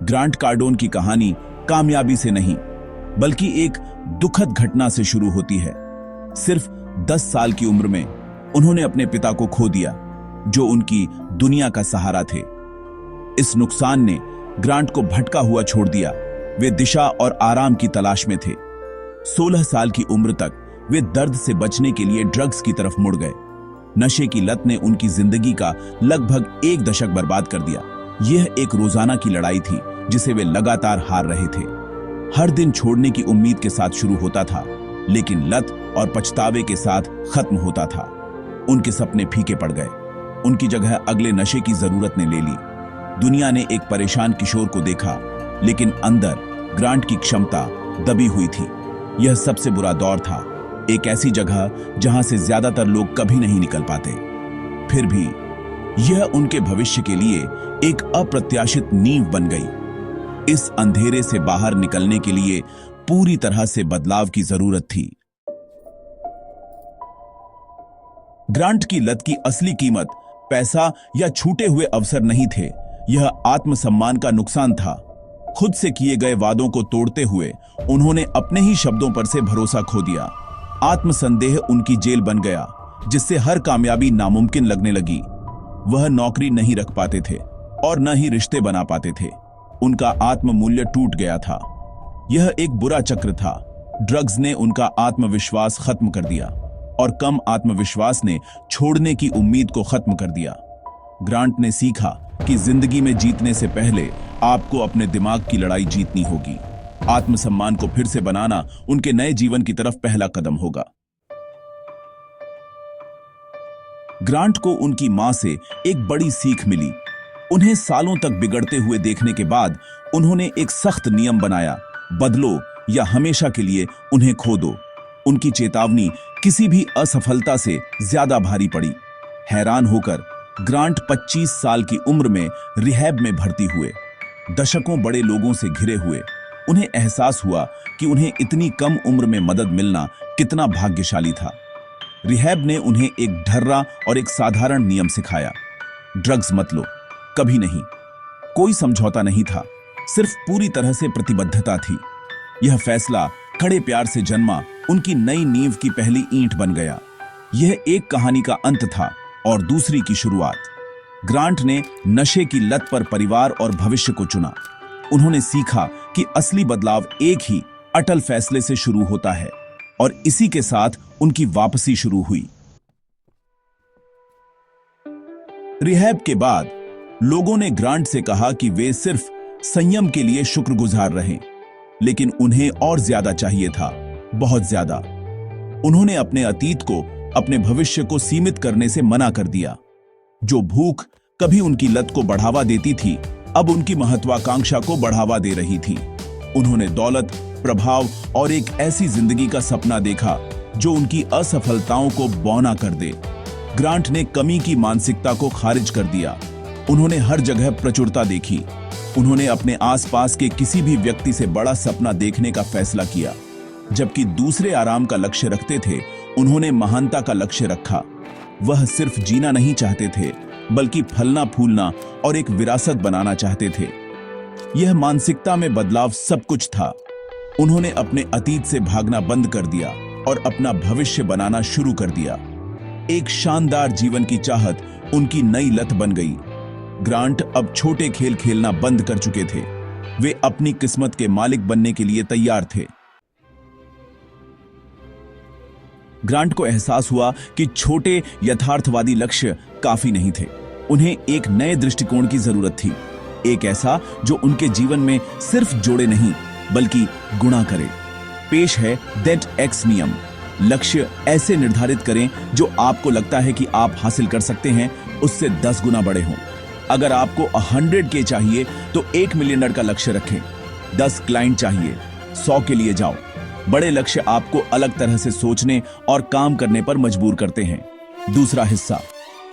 Grant Cardone की कहानी कामयाबी से नहीं बल्कि एक दुखद घटना से शुरू होती है। सिर्फ 10 साल की उम्र में उन्होंने अपने पिता को खो दिया, जो उनकी दुनिया का सहारा थे। इस नुकसान ने ग्रांट को भटका हुआ छोड़ दिया। वे दिशा और आराम की तलाश में थे। 16 साल की उम्र तक वे दर्द से बचने के लिए ड्रग्स की तरफ मुड़ गए। नशे की लत ने उनकी जिंदगी का लगभग 1 दशक बर्बाद कर दिया। यह एक रोजाना की लड़ाई थी जिसे वे लगातार हार रहे थे। हर दिन छोड़ने की उम्मीद के साथ शुरू होता था, लेकिन लत और पछतावे के साथ खत्म होता था। उनके सपने फीके पड़ गए। उनकी जगह अगले नशे की जरूरत ने ले ली। दुनिया ने एक परेशान किशोर को देखा, लेकिन अंदर ग्रांट की क्षमता दबी हुई थी। यह सबसे बुरा दौर था, एक ऐसी जगह जहां से ज्यादातर लोग कभी नहीं निकल पाते। फिर भी यह उनके भविष्य के लिए एक अप्रत्याशित नींव बन गई। इस अंधेरे से बाहर निकलने के लिए पूरी तरह से बदलाव की जरूरत थी। ग्रांट की लत की असली कीमत पैसा या छूटे हुए अवसर नहीं थे, यह आत्मसम्मान का नुकसान था। खुद से किए गए वादों को तोड़ते हुए उन्होंने अपने ही शब्दों पर से भरोसा खो दिया। आत्मसंदेह उनकी जेल बन गया, जिससे हर कामयाबी नामुमकिन लगने लगी। वह नौकरी नहीं रख पाते थे और न ही रिश्ते बना पाते थे। उनका आत्ममूल्य टूट गया था। यह एक बुरा चक्र था। ड्रग्स ने उनका आत्मविश्वास खत्म कर दिया और कम आत्मविश्वास ने छोड़ने की उम्मीद को खत्म कर दिया। ग्रांट ने सीखा कि जिंदगी में जीतने से पहले आपको अपने दिमाग की लड़ाई जीतनी होगी। आत्मसम्मान को फिर से बनाना उनके नए जीवन की तरफ पहला कदम होगा। ग्रांट को उनकी मां से एक बड़ी सीख मिली। उन्हें सालों तक बिगड़ते हुए देखने के बाद उन्होंने एक सख्त नियम बनाया, बदलो या हमेशा के लिए उन्हें खो दो। उनकी चेतावनी किसी भी असफलता से ज्यादा भारी पड़ी। हैरान होकर ग्रांट 25 साल की उम्र में रिहैब में भर्ती हुए। दशकों बड़े लोगों से घिरे हुए उन्हें एहसास हुआ कि उन्हें इतनी कम उम्र में मदद मिलना कितना भाग्यशाली था। रिहैब ने उन्हें एक ढर्रा और एक साधारण नियम सिखाया, ड्रग्स मत लो, कभी नहीं। कोई समझौता नहीं था, सिर्फ पूरी तरह से प्रतिबद्धता थी। यह फैसला कड़े प्यार से जन्मा उनकी नई नींव की पहली ईंट बन गया। यह एक कहानी का अंत था और दूसरी की शुरुआत। ग्रांट ने नशे की लत पर परिवार और भविष्य को चुना। उन्होंने सीखा कि असली बदलाव एक ही अटल फैसले से शुरू होता है, और इसी के साथ उनकी वापसी शुरू हुई। रिहैब के बाद लोगों ने ग्रांट से कहा कि वे सिर्फ संयम के लिए शुक्रगुजार रहें, लेकिन उन्हें और ज्यादा चाहिए था, बहुत ज्यादा। उन्होंने अपने अतीत को, अपने भविष्य को सीमित करने से मना कर दिया। जो भूख कभी उनकी लत को बढ़ावा देती थी, अब उनकी महत्वाकांक्षा को बढ़ावा दे रही थी। उन्होंने दौलत, प्रभाव और एक ऐसी जिंदगी का सपना देखा जो उनकी असफलताओं को बौना कर दे। ग्रांट ने कमी की मानसिकता को खारिज कर दिया। उन्होंने हर जगह प्रचुरता देखी। उन्होंने अपने आसपास के किसी भी व्यक्ति से बड़ा सपना देखने का फैसला किया। जबकि दूसरे आराम का लक्ष्य रखते थे, उन्होंने महानता का लक्ष्य रखा। वह सिर्फ जीना नहीं चाहते थे, बल्कि फलना फूलना और एक विरासत बनाना चाहते थे। यह मानसिकता में बदलाव सब कुछ था। उन्होंने अपने अतीत से भागना बंद कर दिया और अपना भविष्य बनाना शुरू कर दिया। एक शानदार जीवन की चाहत उनकी नई लत बन गई। ग्रांट अब छोटे खेल खेलना बंद कर चुके थे। वे अपनी किस्मत के मालिक बनने के लिए तैयार थे। ग्रांट को एहसास हुआ कि छोटे यथार्थवादी लक्ष्य काफी नहीं थे। उन्हें एक नए दृष्टिकोण की जरूरत थी, एक ऐसा जो उनके जीवन में सिर्फ जोड़े नहीं बल्कि गुणा करे। पेश है दैट एक्स नियम। लक्ष्य ऐसे निर्धारित करें जो आपको लगता है कि आप हासिल कर सकते हैं, उससे 10 गुना बड़े हों। अगर आपको 100K चाहिए तो $1 मिलियन का लक्ष्य रखें। 10 क्लाइंट चाहिए, 100 के लिए जाओ। बड़े लक्ष्य आपको अलग तरह से सोचने और काम करने पर मजबूर करते हैं। दूसरा हिस्सा,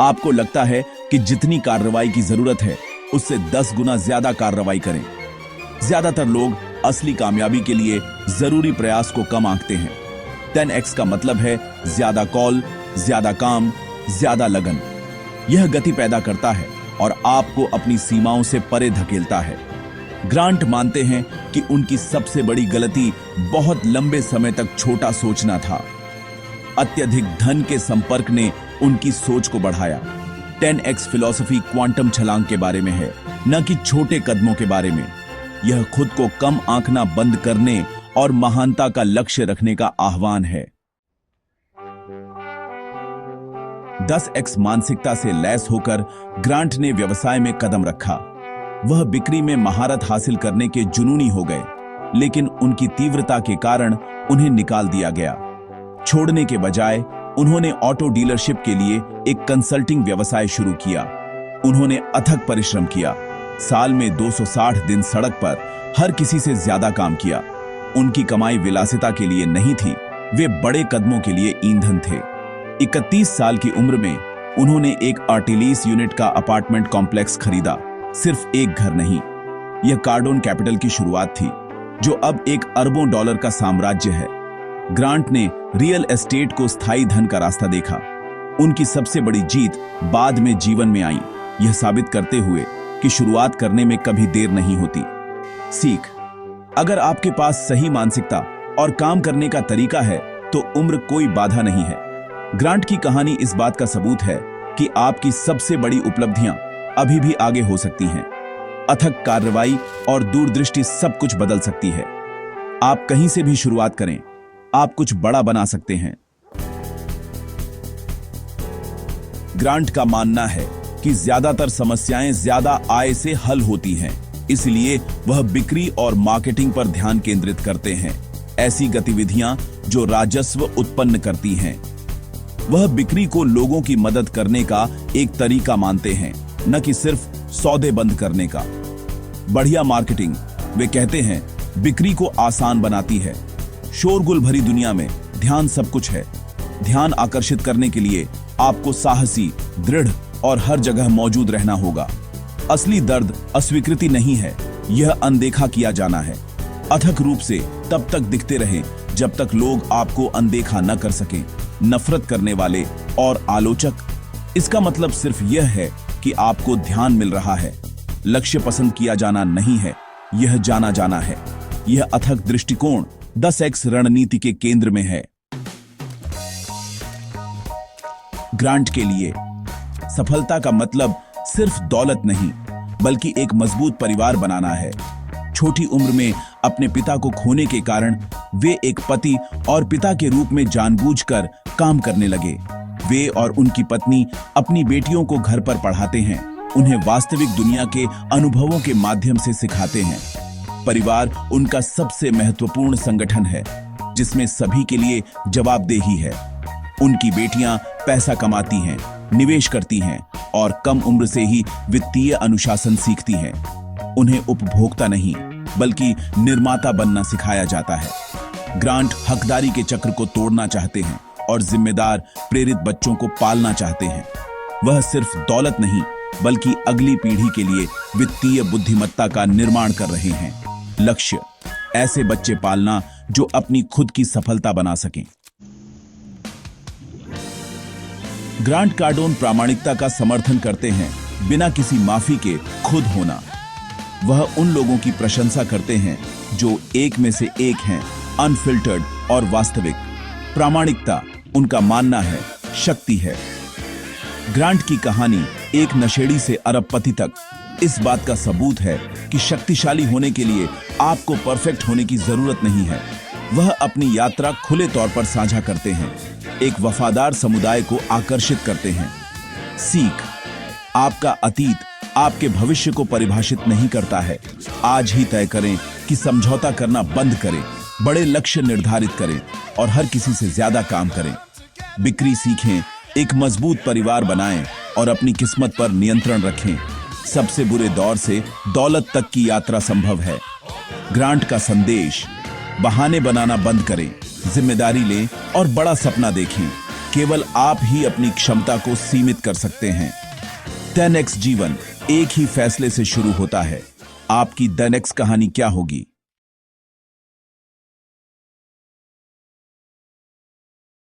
आपको लगता है कि जितनी कार्रवाई की जरूरत है उससे 10 गुना ज्यादा कार्रवाई करें। ज्यादातर लोग असली कामयाबी के लिए जरूरी प्रयास को कम आंकते हैं। 10x का मतलब है ज्यादा कॉल, ज्यादा काम, ज्यादा लगन। यह गति पैदा करता है और आपको अपनी सीमाओं से परे धकेलता है। ग्रांट मानते हैं कि उनकी सबसे बड़ी गलती बहुत लंबे समय तक छोटा सोचना था। अत्यधिक धन के संपर्क ने उनकी सोच को बढ़ाया। 10x फिलॉसफी क्वांटम छलांग के बारे में है, न कि छोटे कदमों के बारे में। यह खुद को कम आंकना बंद करने और महानता का लक्ष्य रखने का आह्वान है। 10x मानसिकता से लैस होकर ग्रांट ने व्यवसाय में कदम रखा। वह बिक्री में महारत हासिल करने के जुनूनी हो गए, लेकिन उनकी तीव्रता के कारण उन्हें निकाल दिया गया। छोड़ने के बजाय उन्होंने ऑटो डीलरशिप के लिए एक कंसल्टिंग व्यवसाय शुरू किया। उन्होंने अथक परिश्रम किया। साल में 260 दिन सड़क पर हर किसी से ज्यादा काम किया। उनकी कमाई विलासिता के लिए नहीं थी, वे बड़े कदमों के लिए ईंधन थे। 31 साल की उम्र में उन्होंने एक आर्टिलीस यूनिट का अपार्टमेंट कॉम्प्लेक्स खरीदा। सिर्फ एक घर नहीं, यह कार्डोन कैपिटल की शुरुआत थी, जो अब $1 अरबों का साम्राज्य है। ग्रांट ने रियल एस्टेट को स्थायी धन का रास्ता देखा। उनकी सबसे बड़ी जीत बाद में जीवन में आई, यह साबित करते हुए कि शुरुआत करने में कभी देर नहीं होती। सीख: अगर आपके पास सही मानसिकता और काम करने का तरीका है तो उम्र कोई बाधा नहीं है। ग्रांट की कहानी इस बात का सबूत है कि आपकी सबसे बड़ी उपलब्धियां अभी भी आगे हो सकती हैं। अथक कार्रवाई और दूरदृष्टि सब कुछ बदल सकती है। आप कहीं से भी शुरुआत करें, आप कुछ बड़ा बना सकते हैं। ग्रांट का मानना है कि ज्यादातर समस्याएं ज्यादा आय से हल होती हैं, इसलिए वह बिक्री और मार्केटिंग पर ध्यान केंद्रित करते हैं, ऐसी गतिविधियां जो राजस्व उत्पन्न करती हैं। वह बिक्री को लोगों की मदद करने का एक तरीका मानते हैं, न कि सिर्फ सौदे बंद करने का। बढ़िया मार्केटिंग, वे कहते हैं, बिक्री को आसान बनाती है। शोरगुल भरी दुनिया में ध्यान सब कुछ है। ध्यान आकर्षित करने के लिए आपको साहसी, दृढ़ और हर जगह मौजूद रहना होगा। असली दर्द अस्वीकृति नहीं है, यह अनदेखा किया जाना है। अथक रूप से तब तक दिखते रहें जब तक लोग आपको अनदेखा न कर सकें। नफरत करने वाले और आलोचक, इसका मतलब सिर्फ यह है कि आपको ध्यान मिल रहा है। लक्ष्य पसंद किया जाना नहीं है, यह जाना जाना है। यह अथक दृष्टिकोण 10x रणनीति के केंद्र में है। ग्रांट के लिए सफलता का मतलब सिर्फ दौलत नहीं, बल्कि एक मजबूत परिवार बनाना है। छोटी उम्र में अपने पिता को खोने के कारण वे एक पति और पिता के रूप में जानबूझकर काम करने लगे। वे और उनकी पत्नी अपनी बेटियों को घर पर पढ़ाते हैं, उन्हें वास्तविक दुनिया के अनुभवों के माध्यम से सिखाते हैं। परिवार उनका सबसे महत्वपूर्ण संगठन है, जिसमें सभी के लिए जवाबदेही है। उनकी बेटियां पैसा कमाती हैं, निवेश करती हैं और कम उम्र से ही वित्तीय अनुशासन सीखती हैं। उन्हें उपभोक्ता नहीं, बल्कि निर्माता बनना सिखाया जाता है। ग्रांट हकदारी के चक्र को तोड़ना चाहते हैं और जिम्मेदार, प्रेरित बच्चों को पालना चाहते हैं। वह सिर्फ दौलत नहीं, बल्कि अगली पीढ़ी के लिए वित्तीय बुद्धिमत्ता का निर्माण कर रहे हैं। लक्ष्य: ऐसे बच्चे पालना जो अपनी खुद की सफलता बना सकें। ग्रांट कार्डोन प्रामाणिकता का समर्थन करते हैं, बिना किसी माफी के खुद होना। वह उन लोगों की प्रशंसा करते हैं जो एक में से एक हैं, अनफिल्टर्ड और वास्तविक। प्रामाणिकता, उनका मानना है, शक्ति है। ग्रांट की कहानी एक नशेड़ी से अरबपति तक इस बात का सबूत है कि शक्तिशाली होने के लिए आपको परफेक्ट होने की जरूरत नहीं है। वह अपनी यात्रा खुले तौर पर साझा करते हैं, एक वफादार समुदाय को आकर्षित करते हैं। सीख: आपका अतीत आपके भविष्य को परिभाषित नहीं करता है। आज ही तय करें कि समझौता करना बंद करें, बड़े लक्ष्य निर्धारित करें और हर किसी से ज्यादा काम करें। बिक्री सीखें, एक मजबूत परिवार बनाएं और अपनी किस्मत पर नियंत्रण रखें। सबसे बुरे दौर से दौलत तक की यात्रा संभव है। ग्रांट का संदेश: बहाने बनाना बंद करें, जिम्मेदारी लें और बड़ा सपना देखें। केवल आप ही अपनी क्षमता को सीमित कर सकते हैं। 10x जीवन एक ही फैसले से शुरू होता है। आपकी 10x कहानी क्या होगी?